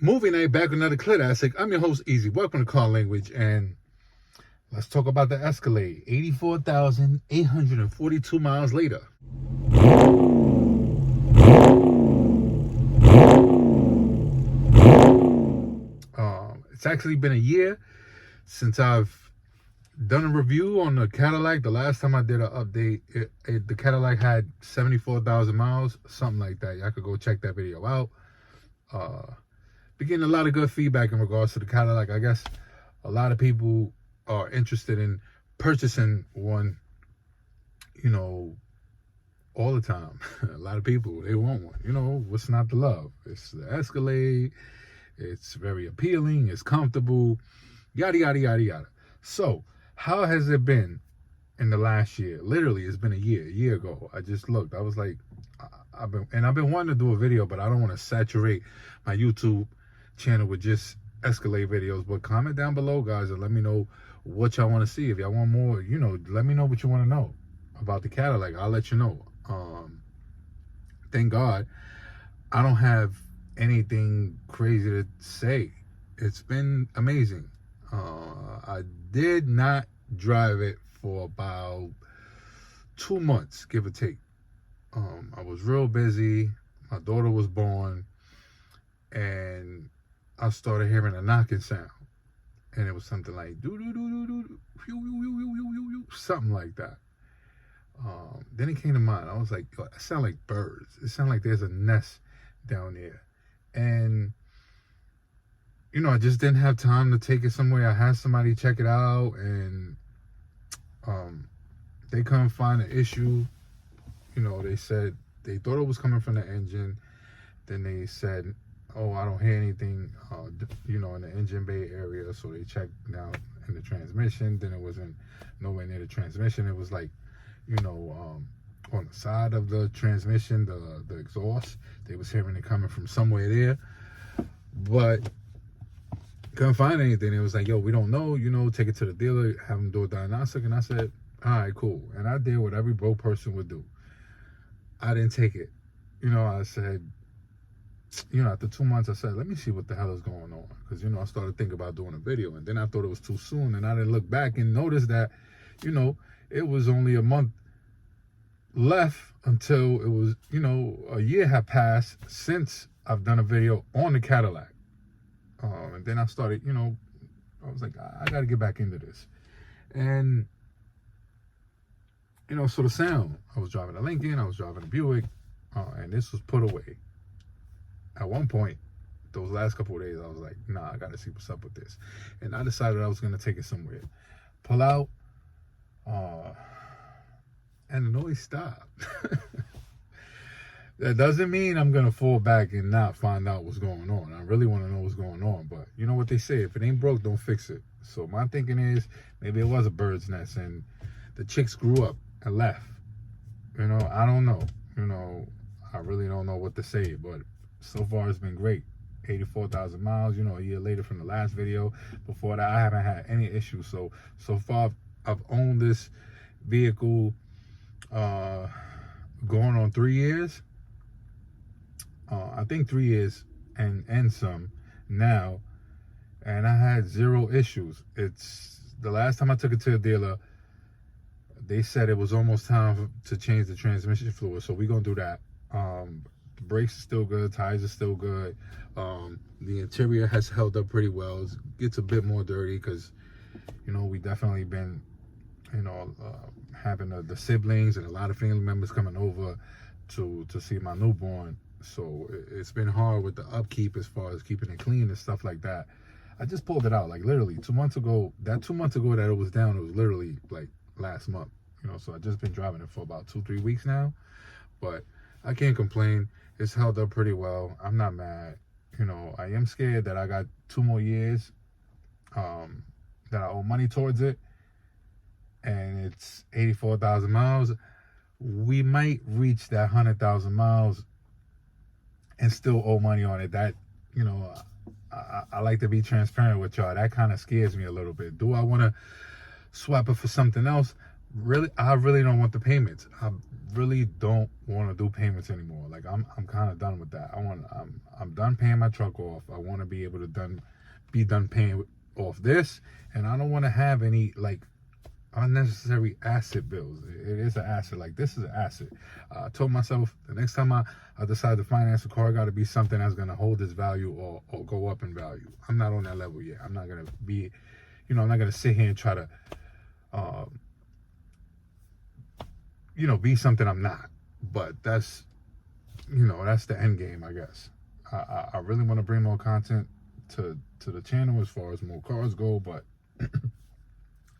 Movie night, back with another classic. I'm your host, Easy. Welcome to Car Language, and let's talk about the Escalade. 84,842 miles later. It's actually been a year since I've done a review on the Cadillac. The last time I did an update, the Cadillac had 74,000 miles, something like that. Y'all could go check that video out. Been getting a lot of good feedback in regards to the Cadillac. I guess a lot of people are interested in purchasing one, all the time. A lot of people, they want one. What's not to love? It's the Escalade. It's very appealing. It's comfortable. Yada, yada, yada, yada. So, how has it been in the last year? Literally, it's been a year ago. I just looked. I was like, I've been wanting to do a video, but I don't want to saturate my YouTube channel with just Escalade videos. But comment down below, guys, and let me know what y'all want to see. If y'all want more, let me know what you want to know about the Cadillac. I'll let you know. Thank God I don't have anything crazy to say. It's been amazing. I did not drive it for about 2 months, give or take. I was real busy. My daughter was born, and I started hearing a knocking sound, and it was something like do do do do do, something like that. Then it came to mind. I was like, it sounds like birds. It sounds like there's a nest down there, and I just didn't have time to take it somewhere. I had somebody check it out, and they couldn't find an issue. They said they thought it was coming from the engine. Then they said, oh, I don't hear anything, in the engine bay area. So they checked down in the transmission. Then it wasn't nowhere near the transmission. It was like, on the side of the transmission, the exhaust. They was hearing it coming from somewhere there. But couldn't find anything. It was like, yo, we don't know, take it to the dealer, have them do a diagnostic. And I said, all right, cool. And I did what every broke person would do. I didn't take it. I said, after 2 months, I said, let me see what the hell is going on. Because, I started thinking about doing a video. And then I thought it was too soon. And I didn't look back and notice that, it was only a month left until it was, a year had passed since I've done a video on the Cadillac. And then I started, I was like, I got to get back into this. And, so the sound, I was driving a Lincoln, I was driving a Buick, and this was put away. At one point, those last couple of days, I was like, nah, I got to see what's up with this. And I decided I was going to take it somewhere. Pull out, and the noise stopped. That doesn't mean I'm going to fall back and not find out what's going on. I really want to know what's going on. But you know what they say, if it ain't broke, don't fix it. So my thinking is maybe it was a bird's nest and the chicks grew up and left. I don't know. I really don't know what to say. But so far it's been great. 84,000 miles, a year later from the last video. Before that, I haven't had any issues. So far I've owned this vehicle going on 3 years. I think 3 years and some now, and I had zero issues. It's the last time I took it to a dealer, they said it was almost time to change the transmission fluid, so we're gonna do that. The brakes are still good, tires are still good. The interior has held up pretty well. It gets a bit more dirty because we definitely been having the siblings and a lot of family members coming over to see my newborn. So it's been hard with the upkeep as far as keeping it clean and stuff like that. I just pulled it out like literally 2 months ago. That 2 months ago that it was down, it was literally like last month. So I just been driving it for about 2-3 weeks now. But I can't complain. It's held up pretty well. I'm not mad. I am scared that I got 2 more years that I owe money towards it. And it's 84,000 miles. We might reach that 100,000 miles and still owe money on it. That, I like to be transparent with y'all. That kind of scares me a little bit. Do I want to swap it for something else? Really, I really don't want the payments. really don't want to do payments anymore. Like I'm kind of done with that. I'm done paying my truck off. I want to be able to be done paying off this, and I don't want to have any like unnecessary asset bills. It is an asset. Like this is an asset. I told myself the next time I decide to finance a car, got to be something that's gonna hold its value or go up in value. I'm not on that level yet. I'm not gonna be, I'm not gonna sit here and try to, be something I'm not. But that's, that's the end game, I guess. I really want to bring more content to the channel as far as more cars go, but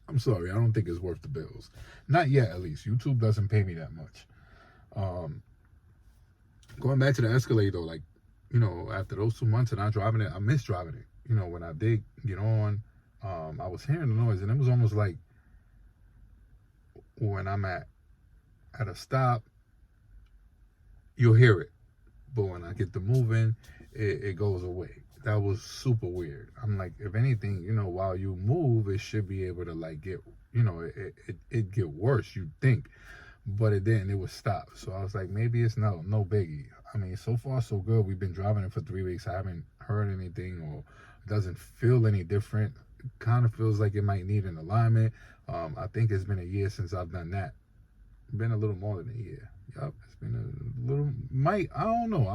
I'm sorry, I don't think it's worth the bills. Not yet, at least. YouTube doesn't pay me that much. Going back to the Escalade, though, like, after those 2 months and I driving it, I miss driving it. When I did get on, I was hearing the noise, and it was almost like when I'm at a stop, you'll hear it. But when I get to moving, it goes away. That was super weird. I'm like, if anything, while you move, it should be able to like get, it get worse, you'd think. But it didn't, it would stop. So I was like, maybe it's no biggie. I mean, so far so good. We've been driving it for 3 weeks. I haven't heard anything, or it doesn't feel any different. It kind of feels like it might need an alignment. I think it's been a year since I've done that. Been a little more than a year. Yup, it's been a little, I don't know.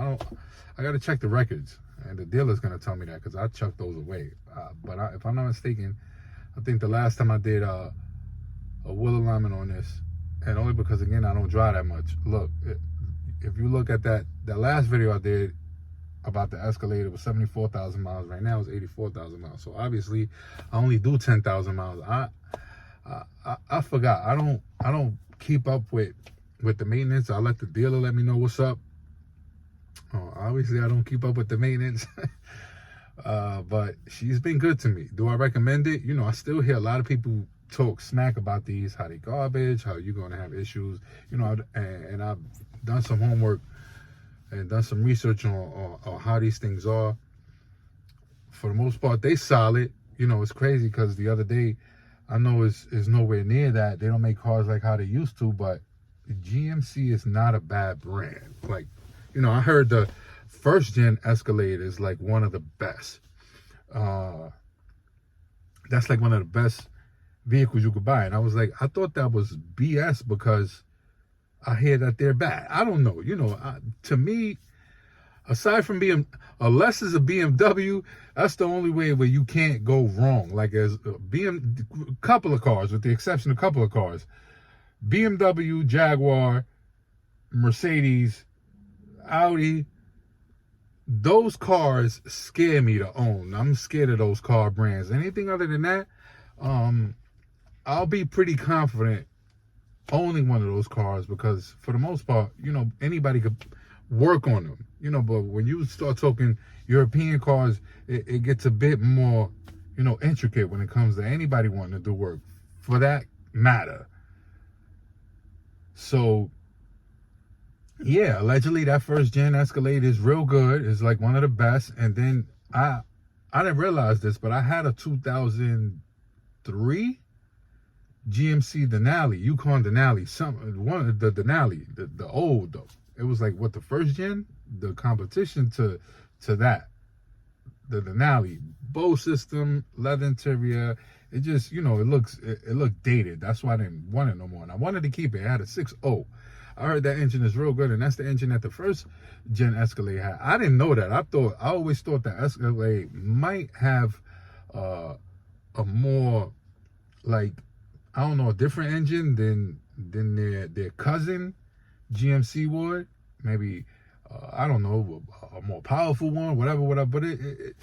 I got to check the records. And the dealer's going to tell me that because I chucked those away. But if I'm not mistaken, I think the last time I did a wheel alignment on this, and only because, again, I don't drive that much. Look, if you look at that last video I did about the Escalade, it was 74,000 miles. Right now it's 84,000 miles. So obviously, I only do 10,000 miles. I forgot. I don't keep up with the maintenance. I let the dealer let me know what's up. Obviously, I don't keep up with the maintenance, but she's been good to me. Do I recommend it? I still hear a lot of people talk smack about these, how they garbage, how you're going to have issues, and I've done some homework and done some research on how these things are. For the most part, they solid. It's crazy because the other day, I know it's nowhere near that. They don't make cars like how they used to, but GMC is not a bad brand. Like, I heard the first gen Escalade is like one of the best. That's like one of the best vehicles you could buy. And I was like, I thought that was BS because I hear that they're bad. I don't know. To me, aside from being, unless it's a BMW, that's the only way where you can't go wrong. Like as a couple of cars, with the exception of a couple of cars, BMW, Jaguar, Mercedes, Audi, those cars scare me to own. I'm scared of those car brands. Anything other than that, I'll be pretty confident owning one of those cars because for the most part, anybody could work on them. But when you start talking European cars, it gets a bit more, intricate when it comes to anybody wanting to do work for that matter. So yeah, allegedly that first gen Escalade is real good. It's like one of the best. And then I didn't realize this, but I had a 2003 GMC Denali, Yukon Denali, one of the Denali, the old though. It was like what the first gen, the competition to that, the Denali, bow system, leather interior. It just, it looked dated. That's why I didn't want it no more. And I wanted to keep it. It had a 6.0. I heard that engine is real good, and that's the engine that the first gen Escalade had. I didn't know that. I always thought that Escalade might have a more, like, I don't know, a different engine than their cousin GMC would. Maybe I don't know, a more powerful one, whatever. But it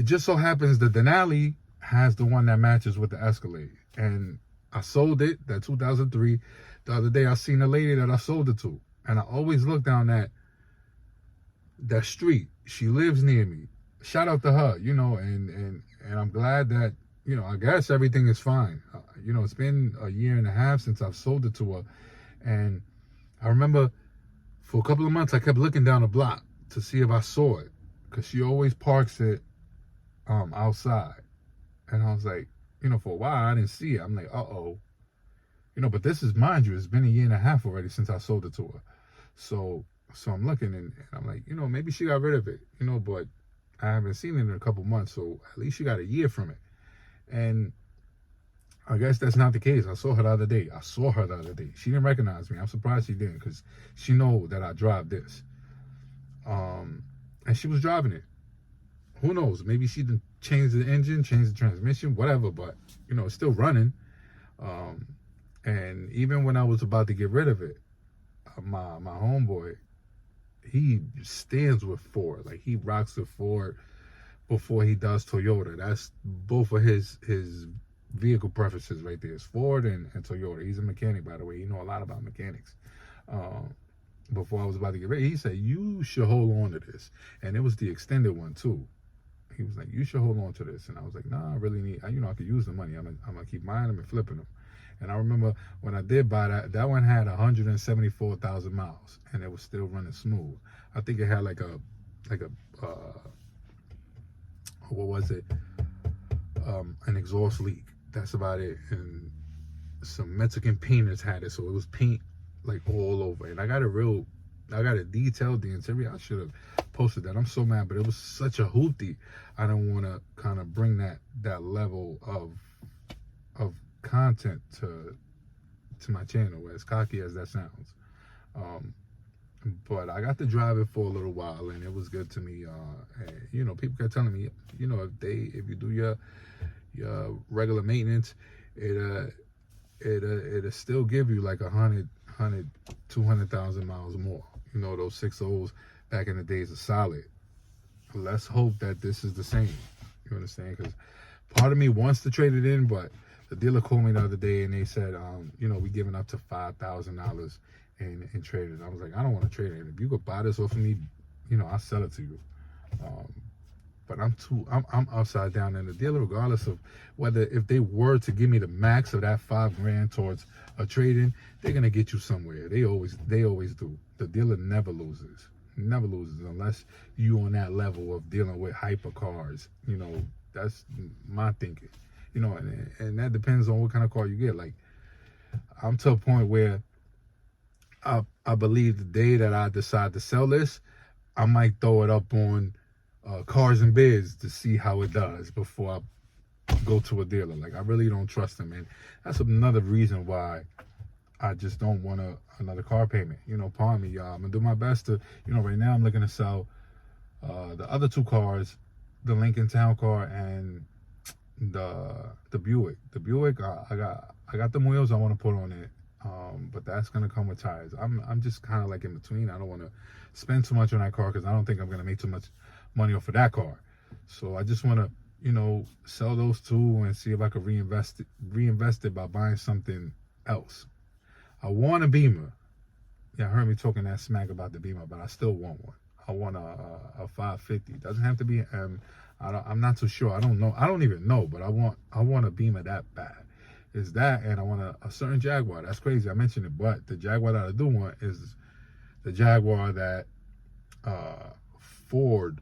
just so happens the Denali has the one that matches with the Escalade, and I sold it, that 2003. The other day I seen a lady that I sold it to, and I always look down that street. She lives near me. Shout out to her, and I'm glad that, I guess everything is fine. It's been a year and a half since I've sold it to her, and I remember for a couple of months I kept looking down the block to see if I saw it, because she always parks it outside, and I was like, for a while I didn't see it. I'm like, uh-oh. But this is, mind you, it's been a year and a half already since I sold it to her. So I'm looking, and I'm like, maybe she got rid of it, but I haven't seen it in a couple months, so at least she got a year from it. And I guess that's not the case. I saw her the other day. She didn't recognize me. I'm surprised she didn't, because she know that I drive this. And she was driving it. Who knows? Maybe she didn't change the engine, change the transmission, whatever, but, it's still running. And even when I was about to get rid of it, my homeboy, he stands with Ford. Like, he rocks with Ford before he does Toyota. That's both of his vehicle preferences right there. It's Ford and Toyota. He's a mechanic, by the way. He know a lot about mechanics. Before I was about to get ready, he said, you should hold on to this. And it was the extended one too. He was like, you should hold on to this. And I was like, nah, I really need, I could use the money. I'm gonna keep buying them and flipping them. And I remember when I did buy that one had 174,000 miles, and it was still running smooth. I think it had like a what was it? An exhaust leak. That's about it. And some Mexican painters had it, so it was paint like all over. And I got it detailed, the interior. I should have posted that. I'm so mad, but it was such a hoopty. I don't want to kind of bring that level of content to my channel, as cocky as that sounds. But I got to drive it for a little while, and it was good to me. And, people kept telling me, if you do your regular maintenance, it'll still give you like 200,000 miles more. Those 6.0s back in the days are solid. Let's hope that this is the same. You understand? Because part of me wants to trade it in, but the dealer called me the other day and they said, we giving up to $5,000 in trade it. I was like, I don't want to trade it. If you could buy this off of me, I'll sell it to you. But I'm upside down, and the dealer, regardless of whether, if they were to give me the max of that $5,000 towards a trade-in, they're gonna get you somewhere. They always do. The dealer never loses unless you on that level of dealing with hypercars. That's my thinking. And that depends on what kind of car you get. Like, I'm to a point where I believe the day that I decide to sell this, I might throw it up on Cars and Bids to see how it does before I go to a dealer. Like, I really don't trust them, and that's another reason why I just don't want another car payment. Pardon me, y'all. I'm gonna do my best to, right now I'm looking to sell the other two cars, the Lincoln Town Car and the Buick. The Buick, I got them wheels I want to put on it, but that's gonna come with tires. I'm just kind of like in between. I don't want to spend too much on that car because I don't think I'm gonna make too much money off of that car. So I just want to, sell those two and see if I could reinvest it by buying something else. I want a Beamer. Yeah, I heard me talking that smack about the Beamer, but I still want one. I want a 550. It doesn't have to be I'm not too sure. I don't know. I don't even know, but I want a Beamer that bad. Is that, and I want a certain Jaguar. That's crazy. I mentioned it, but the Jaguar that I do want is the Jaguar that Ford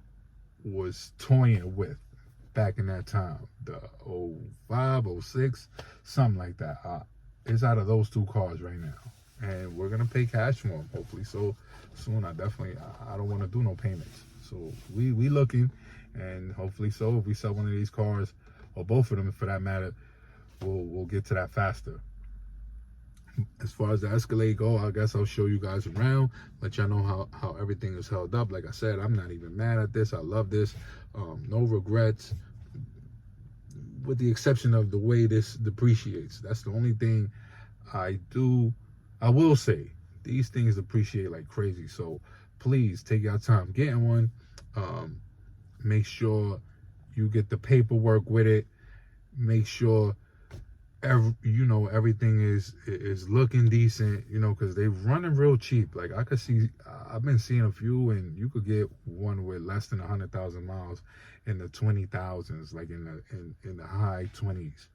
was toying with back in that time, the 05, 06, something like that. It's out of those two cars right now, and we're gonna pay cash for them hopefully so soon. I don't want to do no payments, so we looking, and hopefully so if we sell one of these cars, or both of them for that matter, we'll get to that faster. As far as the Escalade go, I guess I'll show you guys around, let y'all know how everything is held up. Like I said, I'm not even mad at this. I love this. No regrets, with the exception of the way this depreciates. That's the only thing I will say. These things depreciate like crazy, so please take your time getting one. Make sure you get the paperwork with it. Make sure everything is looking decent, because they're running real cheap. Like, I've been seeing a few, and you could get one with less than 100,000 miles in the 20,000s, like in the high 20s,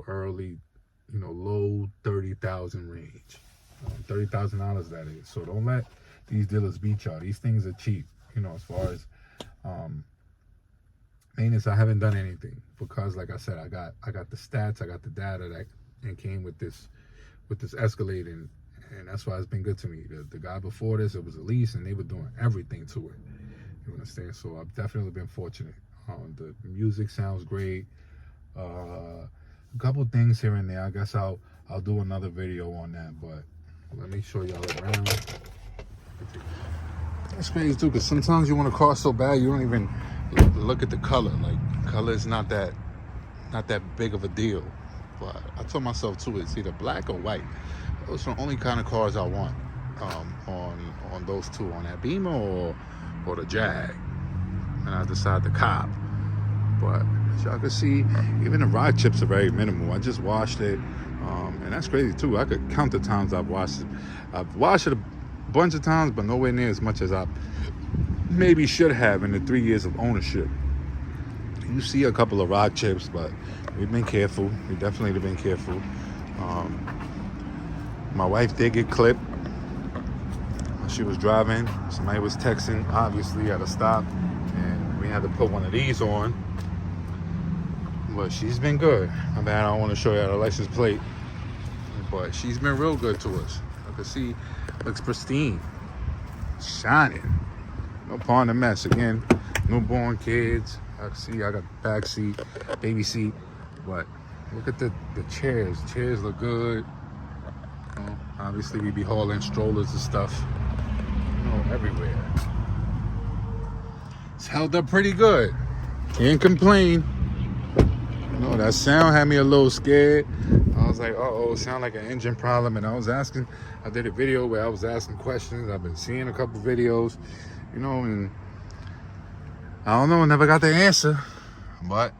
early, low 30,000 range, $30,000 that is. So don't let these dealers beat y'all. These things are cheap, as far as maintenance. I haven't done anything because, like I said, I got the stats, I got the data that came with this with this Escalade, and that's why it's been good to me. The guy before this, it was a lease, and they were doing everything to it. You understand? So I've definitely been fortunate. The music sounds great. A couple things here and there. I guess I'll do another video on that, but let me show y'all around. That's crazy too, because sometimes you want a car so bad you don't even look at the color. Like, color is not that big of a deal. But I told myself too, it's either black or white. Those are the only kind of cars I want on those two, on that Beamer or the Jag. And I decided the Cobb. But as y'all can see, even the rod chips are very minimal. I just washed it, and that's crazy too. I could count the times I've washed it. I've washed it a bunch of times, but nowhere near as much as I maybe should have in the 3 years of ownership. You see a couple of rod chips, but we've been careful. We definitely have been careful. My wife did get clipped. She was driving. Somebody was texting, obviously at a stop, and we had to put one of these on. But she's been good. My bad, I don't want to show you the license plate, but she's been real good to us. I can see, looks pristine, shining, no pawn to mess. Again, newborn kids. I can see I got back seat, baby seat, but look at the chairs. Chairs look good. You know, obviously we be hauling strollers and stuff, you know, everywhere. It's held up pretty good. Can't complain. You know, that sound had me a little scared. I was like, uh-oh, it sound like an engine problem. And I did a video where I was asking questions. I've been seeing a couple videos, you know, and I don't know, never got the answer. But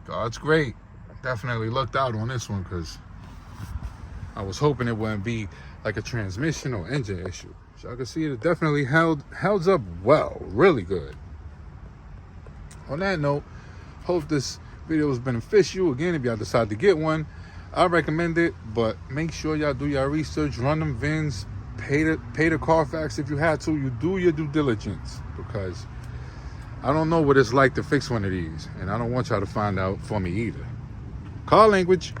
God's great. Definitely lucked out on this one, because I was hoping it wouldn't be like a transmission or engine issue. So I can see it definitely held up well, really good. On that note, hope this video was beneficial. Again, if y'all decide to get one, I recommend it, but make sure y'all do your research, run them VINs, pay the Carfax if you had to. You do your due diligence, because I don't know what it's like to fix one of these, and I don't want y'all to find out for me either. Car language.